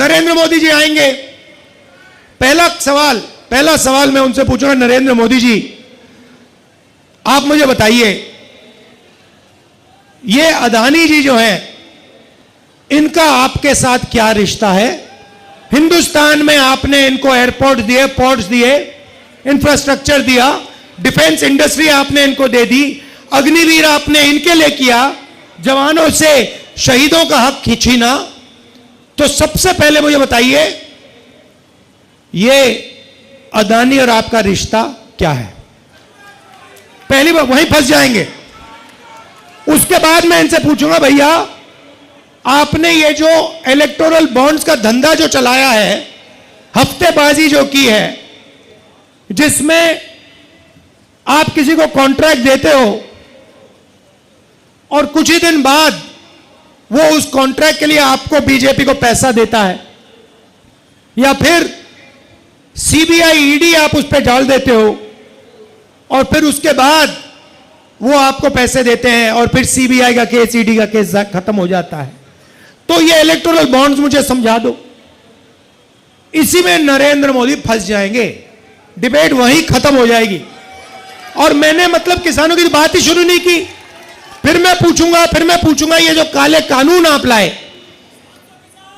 नरेंद्र मोदी जी आएंगे। पहला सवाल मैं उनसे पूछूंगा, नरेंद्र मोदी जी आप मुझे बताइए, ये अदानी जी जो है इनका आपके साथ क्या रिश्ता है? हिंदुस्तान में आपने इनको एयरपोर्ट दिए, पोर्ट्स दिए, इंफ्रास्ट्रक्चर दिया, डिफेंस इंडस्ट्री आपने इनको दे दी, अग्निवीर आपने इनके लिए किया, जवानों से शहीदों का हक खींचीना। तो सबसे पहले मुझे बताइए ये अदानी और आपका रिश्ता क्या है? पहली बार वहीं फंस जाएंगे। उसके बाद मैं इनसे पूछूंगा, भैया आपने ये जो इलेक्टोरल बॉन्ड्स का धंधा जो चलाया है, हफ्तेबाजी जो की है, जिसमें आप किसी को कॉन्ट्रैक्ट देते हो और कुछ ही दिन बाद वो उस कॉन्ट्रैक्ट के लिए आपको बीजेपी को पैसा देता है, या फिर सीबीआई ईडी आप उस पर डाल देते हो और फिर उसके बाद वो आपको पैसे देते हैं और फिर सीबीआई का केस, ईडी का केस खत्म हो जाता है। तो ये इलेक्टोरल बॉन्ड्स मुझे समझा दो। इसी में नरेंद्र मोदी फंस जाएंगे, डिबेट वहीं खत्म हो जाएगी। और मैंने मतलब किसानों की बात ही शुरू नहीं की। फिर मैं पूछूंगा ये जो काले कानून आप लाए,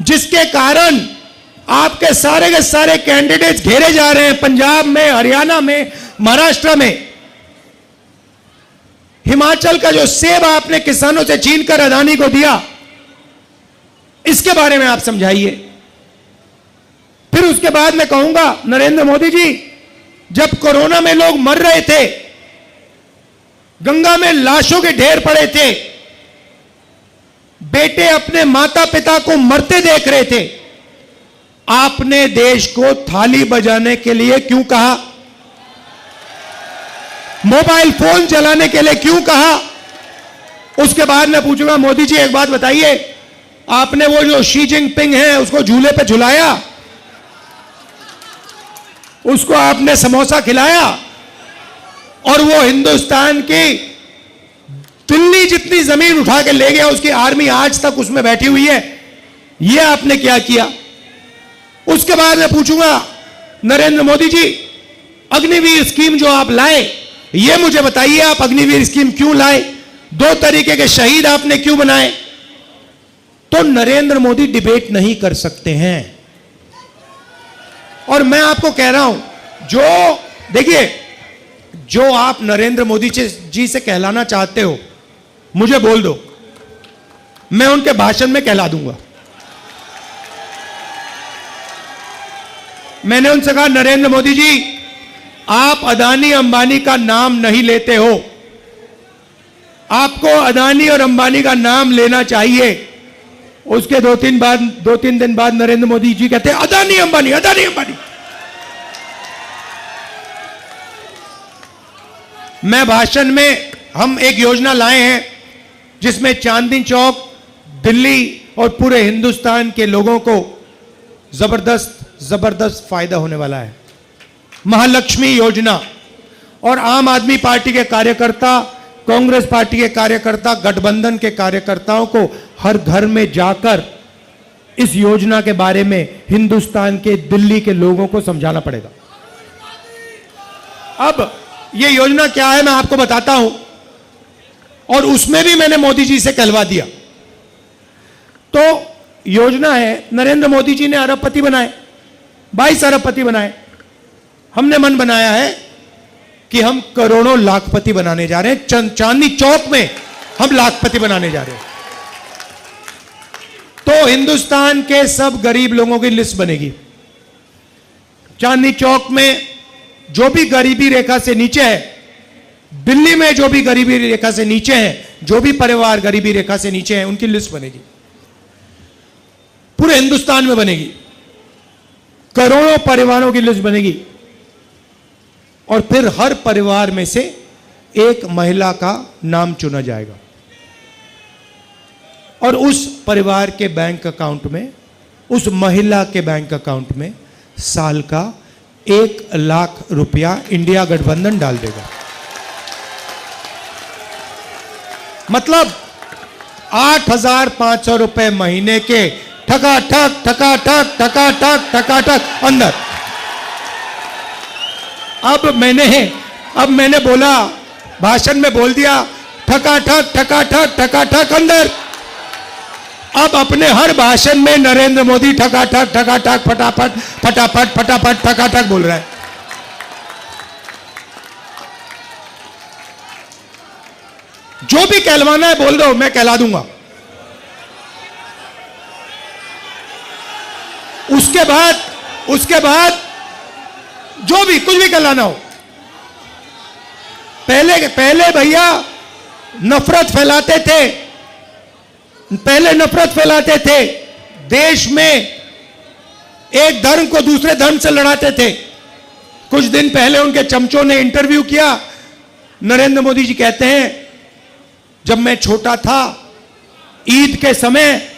जिसके कारण आपके सारे के सारे कैंडिडेट्स घेरे जा रहे हैं, पंजाब में, हरियाणा में, महाराष्ट्र में, हिमाचल का जो सेब आपने किसानों से छीनकर अदानी को दिया, इसके बारे में आप समझाइए। फिर उसके बाद मैं कहूंगा, नरेंद्र मोदी जी जब कोरोना में लोग मर रहे थे, गंगा में लाशों के ढेर पड़े थे, बेटे अपने माता पिता को मरते देख रहे थे, आपने देश को थाली बजाने के लिए क्यों कहा? मोबाइल फोन चलाने के लिए क्यों कहा? उसके बाद मैं पूछूंगा, मोदी जी एक बात बताइए, आपने वो जो शी जिनपिंग है उसको झूले पे झुलाया, उसको आपने समोसा खिलाया, और वो हिंदुस्तान की दिल्ली जितनी जमीन उठा के ले गया, उसकी आर्मी आज तक उसमें बैठी हुई है, ये आपने क्या किया? उसके बाद मैं पूछूंगा, नरेंद्र मोदी जी अग्निवीर स्कीम जो आप लाए, ये मुझे बताइए, आप अग्निवीर स्कीम क्यों लाए? 2 तरीके के शहीद आपने क्यों बनाए? तो नरेंद्र मोदी डिबेट नहीं कर सकते हैं। और मैं आपको कह रहा हूं, जो देखिए, जो आप नरेंद्र मोदी जी से कहलाना चाहते हो, मुझे बोल दो, मैं उनके भाषण में कहला दूंगा। मैंने उनसे कहा, नरेंद्र मोदी जी आप अदानी अंबानी का नाम नहीं लेते हो, आपको अदानी और अंबानी का नाम लेना चाहिए। उसके 2-3 दिन बाद नरेंद्र मोदी जी कहते हैं अदानी अंबानी, अदानी अंबानी। मैं भाषण में, हम एक योजना लाए हैं जिसमें चांदनी चौक, दिल्ली और पूरे हिंदुस्तान के लोगों को जबरदस्त फायदा होने वाला है। महालक्ष्मी योजना, और आम आदमी पार्टी के कार्यकर्ता, कांग्रेस पार्टी के कार्यकर्ता, गठबंधन के कार्यकर्ताओं को हर घर में जाकर इस योजना के बारे में हिंदुस्तान के, दिल्ली के लोगों को समझाना पड़ेगा। अब ये योजना क्या है मैं आपको बताता हूं, और उसमें भी मैंने मोदी जी से कहलवा दिया। तो योजना है, नरेंद्र मोदी जी ने अरबपति बनाए, 22 अरबपति बनाए। हमने मन बनाया है कि हम करोड़ों लाखपति बनाने जा रहे हैं। चांदनी चौक में हम लाखपति बनाने जा रहे हैं। तो हिंदुस्तान के सब गरीब लोगों की लिस्ट बनेगी। चांदनी चौक में जो भी गरीबी रेखा से नीचे है, दिल्ली में जो भी गरीबी रेखा से नीचे है, जो भी परिवार गरीबी रेखा से नीचे है, उनकी लिस्ट बनेगी। पूरे हिंदुस्तान में बनेगी, करोड़ों परिवारों की लिस्ट बनेगी। और फिर हर परिवार में से एक महिला का नाम चुना जाएगा, और उस परिवार के बैंक अकाउंट में, उस महिला के बैंक अकाउंट में साल का 1 लाख रुपया इंडिया गठबंधन डाल देगा। मतलब 8,500 रुपए महीने के ठकाठक ठकाठक ठकाठक ठकाठक अंदर। अब मैंने बोला, भाषण में बोल दिया ठकाठक ठकाठक ठकाठक अंदर। अब अपने हर भाषण में नरेंद्र मोदी ठकाठक ठकाठक फटाफट फटाफट फटाफट ठकाठक बोल रहा है। जो भी कहलवाना है बोल दो, मैं कहला दूंगा। उसके बाद जो भी कुछ भी कहलाना हो, पहले भैया नफरत फैलाते थे, देश में एक धर्म को दूसरे धर्म से लड़ाते थे। कुछ दिन पहले उनके चमचों ने इंटरव्यू किया। नरेंद्र मोदी जी कहते हैं, जब मैं छोटा था, ईद के समय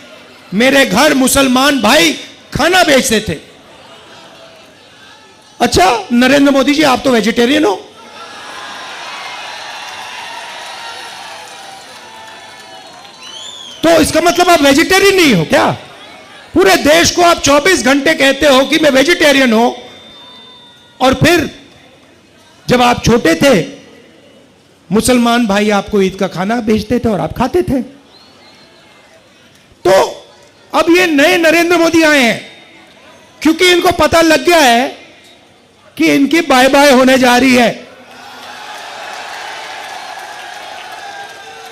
मेरे घर मुसलमान भाई खाना बेचते थे। अच्छा नरेंद्र मोदी जी, आप तो वेजिटेरियन हो। तो इसका मतलब आप वेजिटेरियन नहीं हो क्या? पूरे देश को आप 24 घंटे कहते हो कि मैं वेजिटेरियन हूं, और फिर जब आप छोटे थे, मुसलमान भाई आपको ईद का खाना भेजते थे और आप खाते थे। तो अब ये नए नरेंद्र मोदी आए हैं, क्योंकि इनको पता लग गया है कि इनकी बाय बाय होने जा रही है।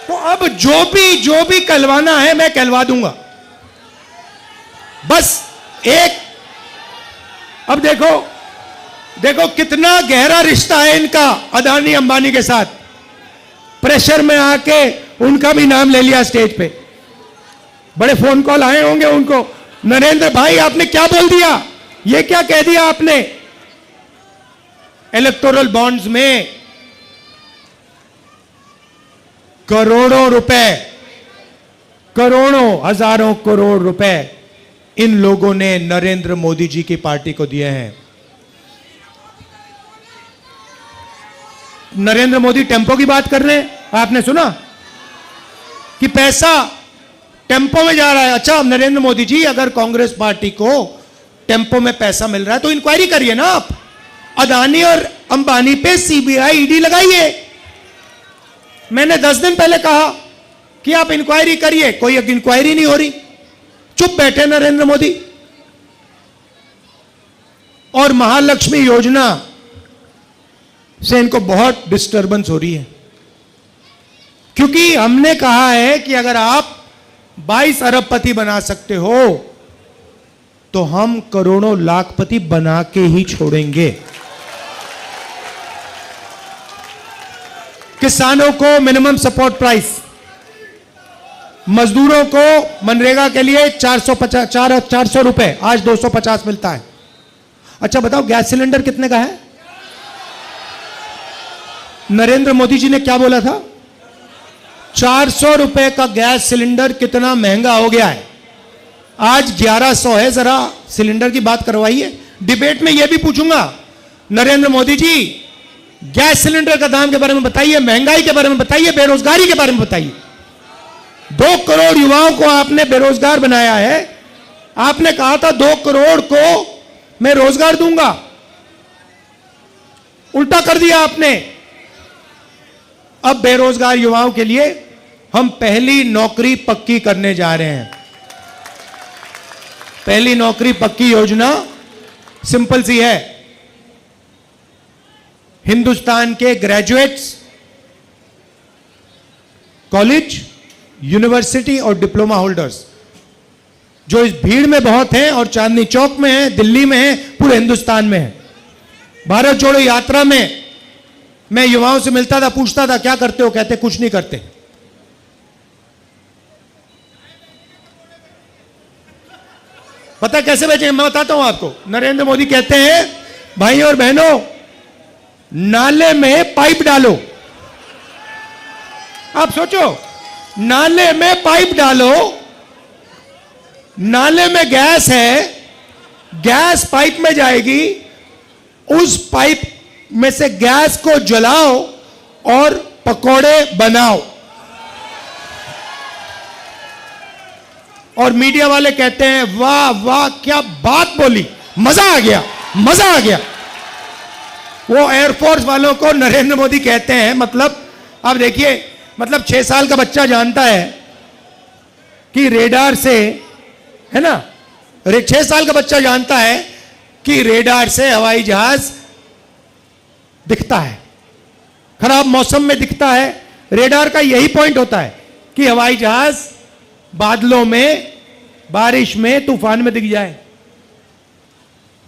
तो अब जो भी कहलवाना है मैं कहलवा दूंगा। बस अब देखो कितना गहरा रिश्ता है इनका अदानी अंबानी के साथ। प्रेशर में आके उनका भी नाम ले लिया स्टेज पे। बड़े फोन कॉल आए होंगे उनको, नरेंद्र भाई आपने क्या बोल दिया, ये क्या कह दिया आपने। इलेक्टोरल बॉन्ड्स में करोड़ों रुपए, हजारों करोड़ रुपए इन लोगों ने नरेंद्र मोदी जी की पार्टी को दिए हैं। नरेंद्र मोदी टेम्पो की बात कर रहे हैं, आपने सुना कि पैसा टेम्पो में जा रहा है। अच्छा नरेंद्र मोदी जी, अगर कांग्रेस पार्टी को टेम्पो में पैसा मिल रहा है तो इंक्वायरी करिए ना आप। अदानी और अंबानी पे सीबीआई ईडी लगाइए। मैंने 10 दिन पहले कहा कि आप इंक्वायरी करिए, कोई इंक्वायरी नहीं हो रही, चुप बैठे नरेंद्र मोदी। और महालक्ष्मी योजना से इनको बहुत डिस्टर्बेंस हो रही है, क्योंकि हमने कहा है कि अगर आप 22 अरबपति बना सकते हो तो हम करोड़ों लाखपति बना के ही छोड़ेंगे। किसानों को मिनिमम सपोर्ट प्राइस, मजदूरों को मनरेगा के लिए 400 रुपए, आज 250 मिलता है। अच्छा बताओ गैस सिलेंडर कितने का है? नरेंद्र मोदी जी ने क्या बोला था? 400 रुपए का गैस सिलेंडर कितना महंगा हो गया है, आज 1100 है। जरा सिलेंडर की बात करवाइए। डिबेट में यह भी पूछूंगा, नरेंद्र मोदी जी गैस सिलेंडर का दाम के बारे में बताइए, महंगाई के बारे में बताइए, बेरोजगारी के बारे में बताइए। 2 करोड़ युवाओं को आपने बेरोजगार बनाया है। आपने कहा था 2 करोड़ को मैं रोजगार दूंगा, उल्टा कर दिया आपने। अब बेरोजगार युवाओं के लिए हम पहली नौकरी पक्की करने जा रहे हैं। पहली नौकरी पक्की योजना सिंपल सी है। हिंदुस्तान के ग्रेजुएट्स, कॉलेज, यूनिवर्सिटी और डिप्लोमा होल्डर्स जो इस भीड़ में बहुत हैं और चांदनी चौक में हैं, दिल्ली में हैं, पूरे हिंदुस्तान में हैं। भारत जोड़ो यात्रा में मैं युवाओं से मिलता था, पूछता था क्या करते हो, कहते कुछ नहीं करते। पता कैसे बचे, मैं बताता हूं आपको। नरेंद्र मोदी कहते हैं भाइयों और बहनों, नाले में पाइप डालो। आप सोचो, नाले में पाइप डालो, नाले में गैस है, गैस पाइप में जाएगी, उस पाइप में से गैस को जलाओ और पकोड़े बनाओ। और मीडिया वाले कहते हैं वाह वाह क्या बात बोली, मजा आ गया, मजा आ गया। वो एयरफोर्स वालों को नरेंद्र मोदी कहते हैं, मतलब अब देखिए, मतलब 6 साल का बच्चा जानता है कि रेडार से, है ना, 6 साल का बच्चा जानता है कि रेडार से हवाई जहाज दिखता है, खराब मौसम में दिखता है। रेडार का यही पॉइंट होता है कि हवाई जहाज बादलों में, बारिश में, तूफान में दिख जाए।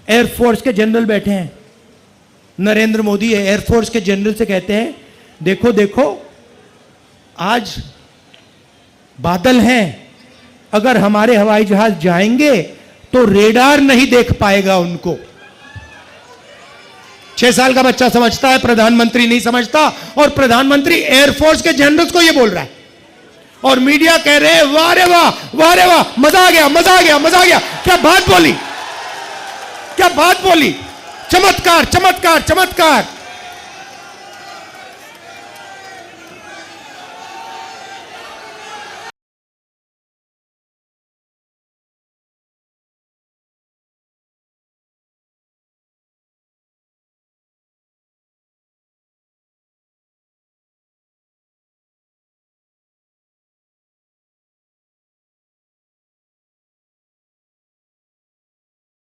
एयरफोर्स के जनरल बैठे हैं, नरेंद्र मोदी एयरफोर्स के जनरल से कहते हैं देखो देखो आज बादल हैं, अगर हमारे हवाई जहाज जाएंगे तो रेडार नहीं देख पाएगा उनको। 6 साल का बच्चा समझता है, प्रधानमंत्री नहीं समझता, और प्रधानमंत्री एयरफोर्स के जनरल्स को यह बोल रहा है, और मीडिया कह रहे हैं वाह रे वाह, वाह रे वाह, मजा आ गया, मजा आ गया, मजा आ गया। क्या बात बोली, क्या बात बोली, चमत्कार, चमत्कार, चमत्कार।